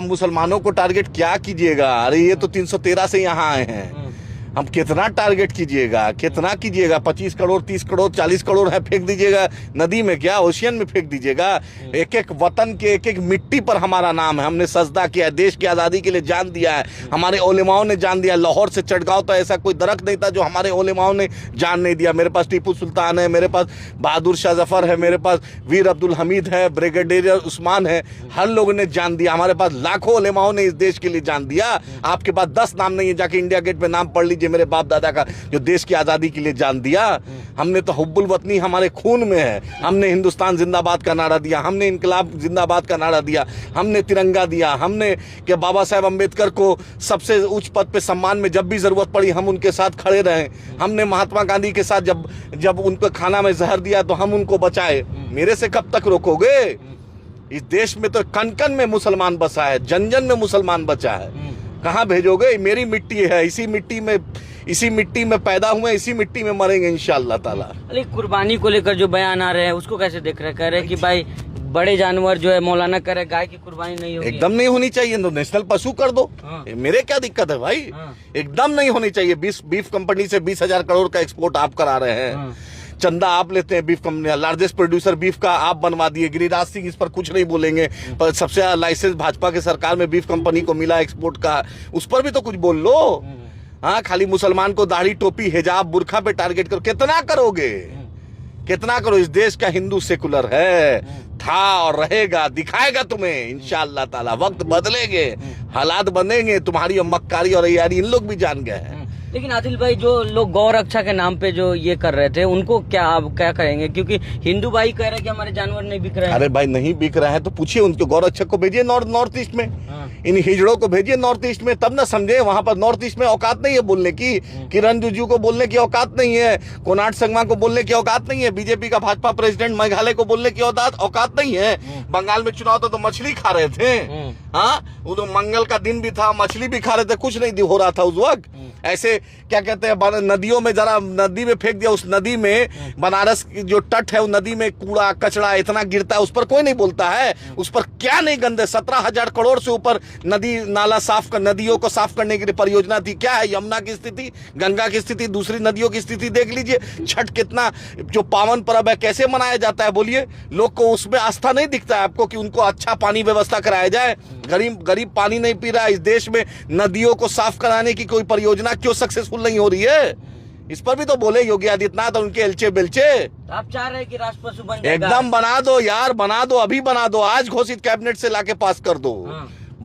हम मुसलमानों को टारगेट क्या कीजिएगा? अरे ये तो 313 से यहाँ आए हैं, हम कितना टारगेट कीजिएगा, कितना कीजिएगा? 25 करोड़ 30 करोड़ 40 करोड़ है, फेंक दीजिएगा नदी में, क्या ओशियन में फेंक दीजिएगा? एक एक वतन के एक एक मिट्टी पर हमारा नाम है, हमने सजदा किया है, देश की आज़ादी के लिए जान दिया है, हमारे उलेमाओं ने जान दिया। लाहौर से चटगांव तो ऐसा कोई दरख्त नहीं था जो हमारे उलेमाओं ने जान नहीं दिया। मेरे पास टीपू सुल्तान है, मेरे पास बहादुर शाह जफर है, मेरे पास वीर अब्दुल हमीद है, ब्रिगेडियर उस्मान है, हर लोगों ने जान दिया। हमारे पास लाखों उलेमाओं ने इस देश के लिए जान दिया। आपके पास 10 नाम नहीं है, जाके इंडिया गेट पे नाम पढ़ लीजिए मेरे बाप दादा का, जो देश की आजादी के लिए जान दिया। हमने तो हुब्बुल वतनी हमारे खून में है, हमने हिंदुस्तान जिंदाबाद का नारा दिया, हमने इनकलाब जिंदाबाद का नारा दिया, हमने तिरंगा दिया, हमने कि बाबा साहेब अम्बेडकर को सबसे उच्च पद पे सम्मान में जब भी जरूरत पड़ी हम उनके साथ खड़े रहे। हमने महात्मा गांधी के साथ जब उनको खाना में जहर दिया तो हम उनको बचाए। मेरे से कब तक रोकोगे? इस देश में तो कन कन में मुसलमान बसा है, जन जन में मुसलमान बचा है, कहाँ भेजोगे? मेरी मिट्टी है, इसी मिट्टी में पैदा हुए, इसी मिट्टी में मरेंगे इंशाअल्लाह ताला। अरे कुर्बानी को लेकर जो बयान आ रहे हैं उसको कैसे देख रहे हैं? कह रहे हैं कि भाई बड़े जानवर जो है मौलाना कह रहे गाय की कुर्बानी नहीं होगी। एकदम नहीं होनी चाहिए, तो नेशनल पशु कर दो। मेरे क्या दिक्कत है भाई? एकदम नहीं होनी चाहिए। बीफ कंपनी से 20,000 करोड़ का एक्सपोर्ट आप करा रहे हैं, चंदा आप लेते हैं beef company, largest producer beef का आप बनवा दिए। गिरिराज सिंह इस पर कुछ नहीं बोलेंगे, पर सबसे ज्यादा लाइसेंस भाजपा के सरकार में बीफ कंपनी को मिला एक्सपोर्ट का, उस पर भी तो कुछ बोल लो। हाँ, खाली मुसलमान को दाढ़ी टोपी हिजाब बुरखा पे टारगेट करो, कितना करोगे? कितना करो? इस देश का हिंदू सेकुलर है, था और रहेगा, दिखाएगा तुम्हें इंशाअल्लाह ताला। वक्त बदलेंगे, हालात बनेंगे, तुम्हारी मक्कारी और यारी इन लोग भी जान गए हैं। लेकिन आदिल भाई, जो लोग गौ रक्षा के नाम पे जो ये कर रहे थे उनको क्या करेंगे? क्योंकि हिंदू भाई कह रहे हैं कि हमारे जानवर नहीं बिक रहे हैं। अरे भाई, नहीं बिक रहे हैं तो पूछिए उनके गौ रक्षक को, भेजिए नॉर्थ ईस्ट में, इन हिजड़ों को भेजिए नॉर्थ ईस्ट में, तब ना समझे। वहां पर नॉर्थ ईस्ट में औकात नहीं है बोलने की, किरण रिजिजू को बोलने की औकात नहीं है, कोनार्ड संगमा को बोलने की औकात नहीं है, बीजेपी का भाजपा प्रेसिडेंट मेघालय को बोलने की औकात नहीं है। बंगाल में चुनाव था तो मछली खा रहे थे, हाँ, वो तो मंगल का दिन भी था, मछली भी खा रहे थे, कुछ नहीं हो रहा था उस वक्त। ऐसे क्या कहते हैं, नदियों में जरा नदी में फेंक दिया, उस नदी में बनारस की जो तट है, उस नदी में कूड़ा कचरा इतना गिरता है, उस पर कोई नहीं बोलता है। उस पर क्या नहीं गंदे, 17,000 करोड़ से ऊपर नदी नाला साफ कर, नदियों को साफ करने की परियोजना थी। क्या है यमुना की स्थिति, गंगा की स्थिति, दूसरी नदियों की स्थिति देख लीजिए। छठ कितना जो पावन पर्व है कैसे मनाया जाता है बोलिए? लोग को उसमें आस्था नहीं दिखता है आपको कि उनको अच्छा पानी व्यवस्था कराया जाए? गरीब पानी नहीं पी रहा है। इस देश में नदियों को साफ कराने की कोई परियोजना क्यों सक्सेसफुल नहीं हो रही है? इस पर भी तो बोले योगी आदित्यनाथ और उनके एलचे बेलचे। आप चाह रहे हैं कि राष्ट्र पशु बन जाएगा? एकदम बना दो यार, बना दो, अभी बना दो, आज घोषित कैबिनेट से लाके पास कर दो।